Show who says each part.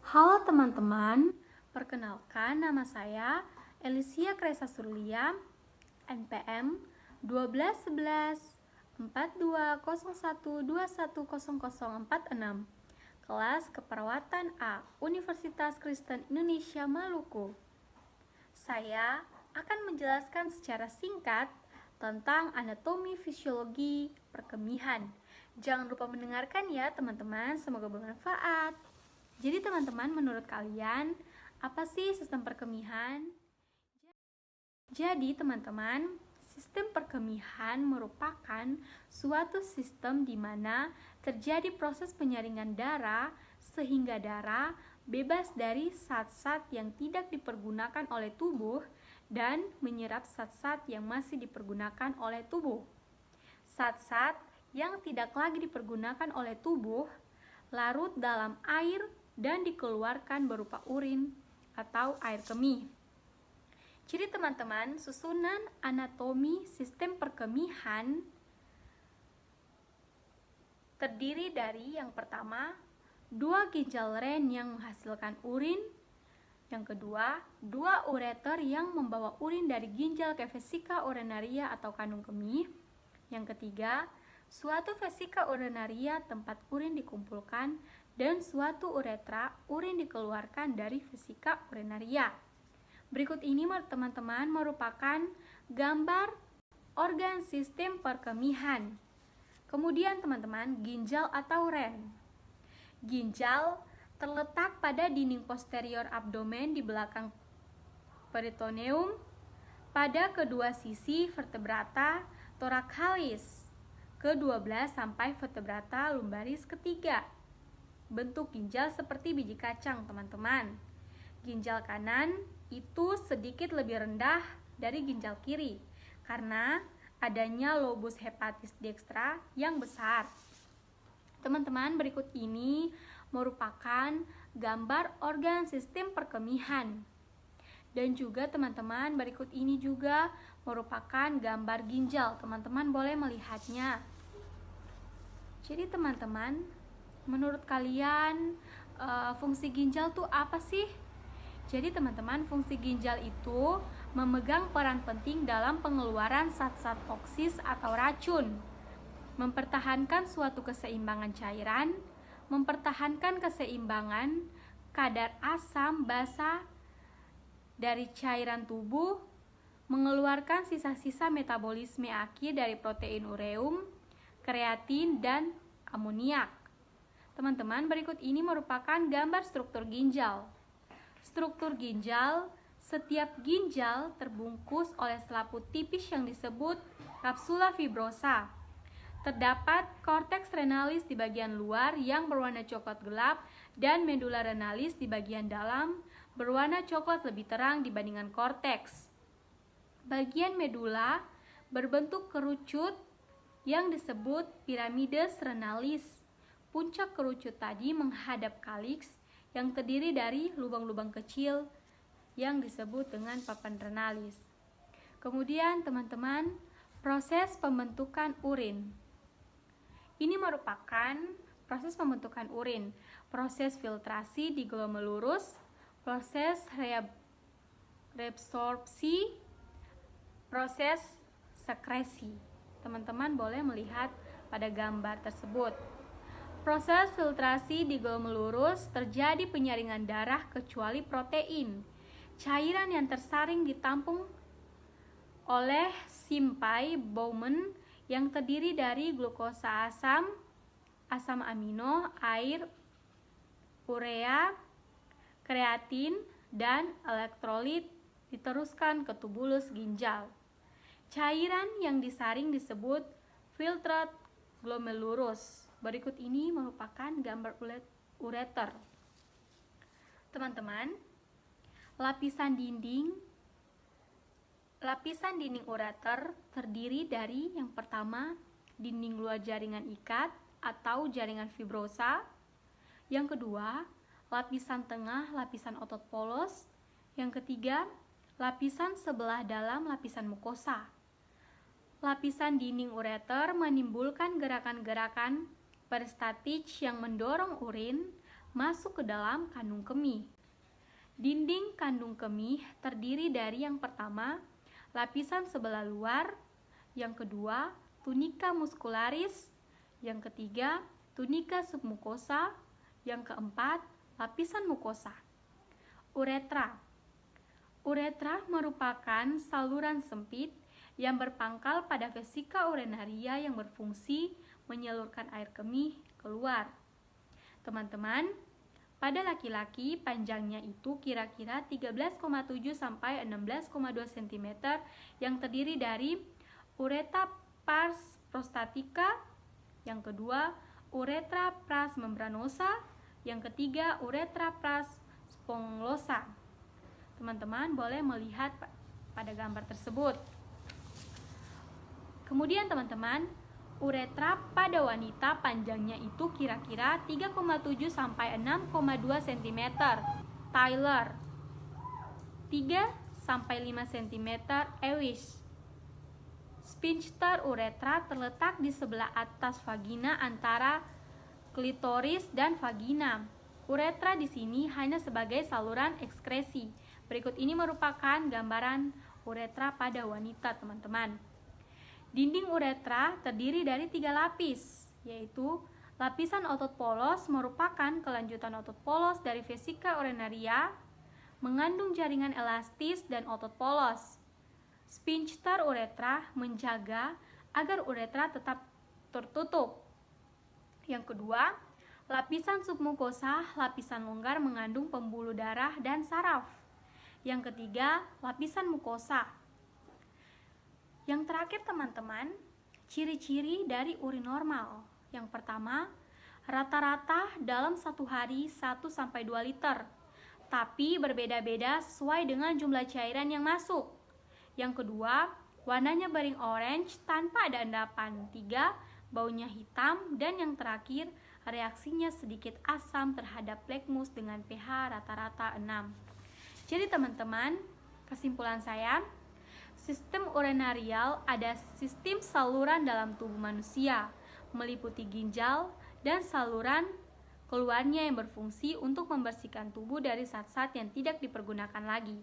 Speaker 1: Halo teman-teman, perkenalkan nama saya Elisia Kresa Surlia, NPM 1211 4201210046, kelas Keperawatan A, Universitas Kristen Indonesia Maluku. Saya akan menjelaskan secara singkat tentang anatomi fisiologi perkemihan. Jangan lupa mendengarkan ya teman-teman, semoga bermanfaat. Jadi teman-teman, menurut kalian, apa sih sistem perkemihan? Jadi teman-teman, sistem perkemihan merupakan suatu sistem di mana terjadi proses penyaringan darah sehingga darah bebas dari zat-zat yang tidak dipergunakan oleh tubuh dan menyerap zat-zat yang masih dipergunakan oleh tubuh. Zat-zat yang tidak lagi dipergunakan oleh tubuh larut dalam air dan dikeluarkan berupa urin atau air kemih. Jadi teman-teman, susunan anatomi sistem perkemihan terdiri dari yang pertama, 2 ginjal ren yang menghasilkan urin. Yang kedua, 2 ureter yang membawa urin dari ginjal ke vesika urinaria atau kandung kemih. Yang ketiga, suatu vesika urinaria tempat urin dikumpulkan dan suatu uretra urin dikeluarkan dari vesika urinaria. Berikut ini teman-teman merupakan gambar organ sistem perkemihan. Kemudian teman-teman, ginjal atau ren. Ginjal terletak pada dinding posterior abdomen di belakang peritoneum pada kedua sisi vertebrata thoracalis ke-12 sampai vertebrata lumbaris ketiga. Bentuk ginjal seperti biji kacang, teman-teman. Ginjal kanan itu sedikit lebih rendah dari ginjal kiri karena adanya lobus hepatis dextra yang besar. Teman-teman, berikut ini merupakan gambar organ sistem perkemihan. Dan juga teman-teman, berikut ini juga merupakan gambar ginjal. Teman-teman boleh melihatnya. Jadi teman-teman, menurut kalian fungsi ginjal tuh apa sih? Jadi teman-teman, fungsi ginjal itu memegang peran penting dalam pengeluaran zat-zat toksis atau racun, mempertahankan suatu keseimbangan cairan, mempertahankan keseimbangan kadar asam basa dari cairan tubuh, mengeluarkan sisa-sisa metabolisme akhir dari protein ureum, kreatin, dan amoniak. Teman-teman, berikut ini merupakan gambar struktur ginjal. Struktur ginjal, setiap ginjal terbungkus oleh selaput tipis yang disebut kapsula fibrosa. Terdapat korteks renalis di bagian luar yang berwarna coklat gelap dan medula renalis di bagian dalam berwarna coklat lebih terang dibandingkan korteks. Bagian medula berbentuk kerucut yang disebut piramides renalis. Puncak kerucut tadi menghadap kaliks yang terdiri dari lubang-lubang kecil yang disebut dengan papan renalis. Kemudian teman-teman, proses pembentukan urin. Ini merupakan proses pembentukan urin, proses filtrasi di glomerulus, proses reabsorpsi, proses sekresi. Teman-teman boleh melihat pada gambar tersebut. Proses filtrasi di glomerulus terjadi penyaringan darah kecuali protein. Cairan yang tersaring ditampung oleh simpai Bowman yang terdiri dari glukosa asam, asam amino, air, urea, kreatin, dan elektrolit diteruskan ke tubulus ginjal. Cairan yang disaring disebut filtrate glomerulus. Berikut ini merupakan gambar ureter. Teman-teman, lapisan dinding ureter terdiri dari yang pertama, dinding luar jaringan ikat atau jaringan fibrosa. Yang kedua, lapisan tengah lapisan otot polos. Yang ketiga, lapisan sebelah dalam lapisan mukosa. Lapisan dinding ureter menimbulkan gerakan-gerakan peristatik yang mendorong urin masuk ke dalam kandung kemih. Dinding kandung kemih terdiri dari yang pertama, lapisan sebelah luar, yang kedua, tunika muscularis, yang ketiga, tunika submukosa, yang keempat, lapisan mukosa. Uretra. Uretra merupakan saluran sempit yang berpangkal pada vesika urenaria yang berfungsi menyalurkan air kemih keluar. Teman-teman, pada laki-laki panjangnya itu kira-kira 13,7 sampai 16,2 cm yang terdiri dari uretra pars prostatica, yang kedua uretra pars membranosa, yang ketiga uretra pars spongilosa. Teman-teman boleh melihat pada gambar tersebut. Kemudian teman-teman, uretra pada wanita panjangnya itu kira-kira 3,7 sampai 6,2 cm. Tyler 3 sampai 5 cm. Ewis. Sphincter uretra terletak di sebelah atas vagina antara klitoris dan vagina. Uretra di sini hanya sebagai saluran ekskresi. Berikut ini merupakan gambaran uretra pada wanita, teman-teman. Dinding uretra terdiri dari 3 lapis, yaitu lapisan otot polos merupakan kelanjutan otot polos dari vesika urenaria, mengandung jaringan elastis dan otot polos. Sphincter uretra menjaga agar uretra tetap tertutup. Yang kedua, lapisan submukosa, lapisan longgar mengandung pembuluh darah dan saraf. Yang ketiga, lapisan mukosa. Yang terakhir teman-teman, ciri-ciri dari urin normal. Yang pertama, rata-rata dalam satu hari 1-2 liter, tapi berbeda-beda sesuai dengan jumlah cairan yang masuk. Yang kedua, warnanya bering orange tanpa ada endapan. 3, baunya hitam. Dan yang terakhir, reaksinya sedikit asam terhadap plekmus dengan pH rata-rata 6. Jadi teman-teman, kesimpulan saya, sistem urenarial ada sistem saluran dalam tubuh manusia, meliputi ginjal dan saluran keluarnya yang berfungsi untuk membersihkan tubuh dari zat-zat yang tidak dipergunakan lagi.